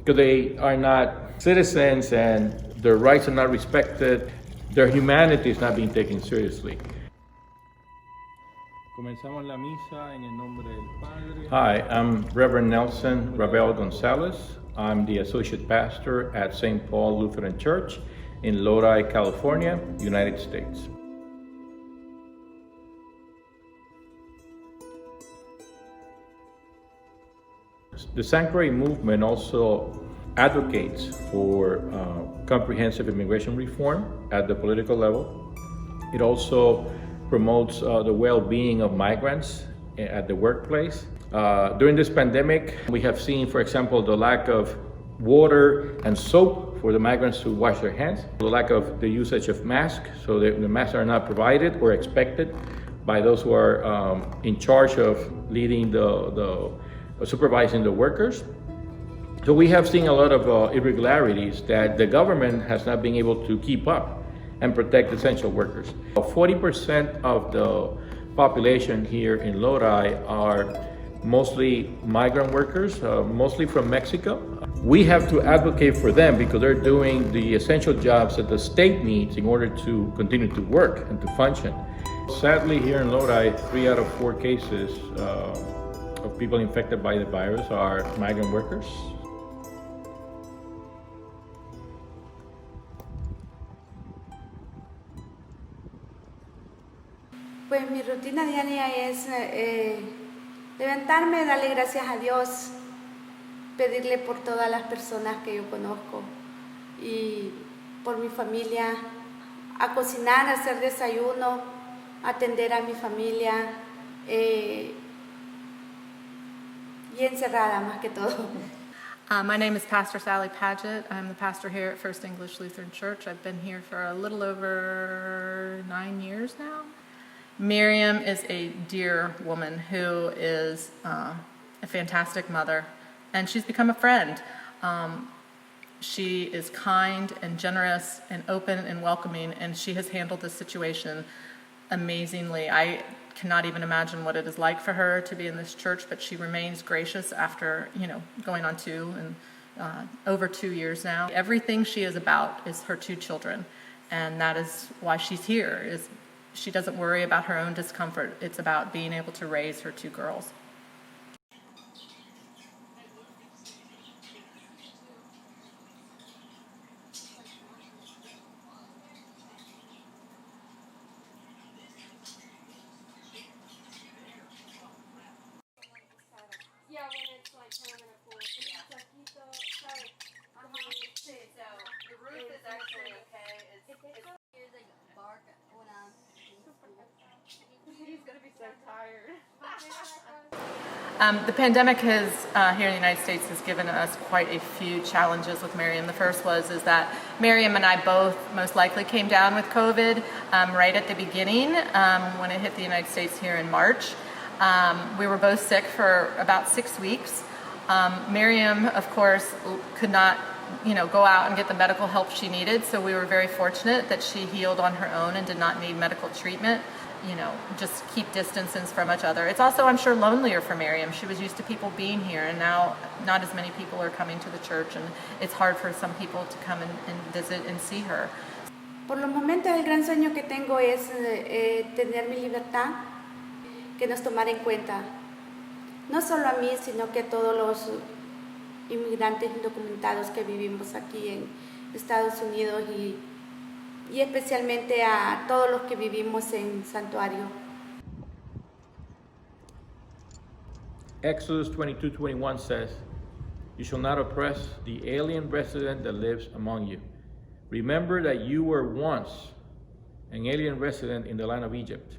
because they are not citizens and their rights are not respected, their humanity is not being taken seriously. Comenzamos la misa en el nombre del Padre. Hi, I'm Reverend Nelson Ravel Gonzalez. I'm the Associate Pastor at St. Paul Lutheran Church in Lodi, California, United States. The Sanctuary Movement also advocates for comprehensive immigration reform at the political level. It also promotes the well-being of migrants at the workplace. During this pandemic, we have seen, for example, the lack of water and soap for the migrants to wash their hands, the lack of the usage of masks, so the masks are not provided or expected by those who are in charge of leading supervising the workers. So we have seen a lot of irregularities that the government has not been able to keep up and protect essential workers. 40% of the population here in Lodi are mostly migrant workers, mostly from Mexico. We have to advocate for them because they're doing the essential jobs that the state needs in order to continue to work and to function. Sadly, here in Lodi, 3 out of 4 cases of people infected by the virus are migrant workers. Pues mi rutina diaria es levantarme, darle gracias a Dios, pedirle por todas las personas que yo conozco y por mi familia, a cocinar, a hacer desayuno, atender a mi familia y encerrada más que todo. My name is Pastor Sally Paget. I'm the pastor here at First English Lutheran Church. I've been here for a little over 9 years now. Miriam is a dear woman who is a fantastic mother, and she's become a friend. She is kind and generous and open and welcoming, and she has handled this situation amazingly. I cannot even imagine what it is like for her to be in this church, but she remains gracious after, going on over 2 years now. Everything she is about is her 2 children, and that is why she's here. She doesn't worry about her own discomfort. It's about being able to raise her 2 girls. Yeah, when it's like kind of full. Sorry. So the roof is actually okay. Here's like bark una. He's gonna be so tired. The pandemic here in the United States has given us quite a few challenges with Miriam. The first is that Miriam and I both most likely came down with COVID right at the beginning when it hit the United States here in March. We were both sick for about 6 weeks. Miriam, of course, could not go out and get the medical help she needed, so we were very fortunate that she healed on her own and did not need medical treatment. Just keep distances from each other. It's also, I'm sure, lonelier for Miriam. She was used to people being here, and now not as many people are coming to the church, and it's hard for some people to come and visit and see her. Por los momentos, el gran sueño que tengo es tener mi libertad, que nos tomara en cuenta, no solo a mí, sino que a todos los inmigrantes indocumentados que vivimos aquí en Estados Unidos y especialmente a todos los que vivimos en Santuario. Exodus 22:21 says, "You shall not oppress the alien resident that lives among you. Remember that you were once an alien resident in the land of Egypt.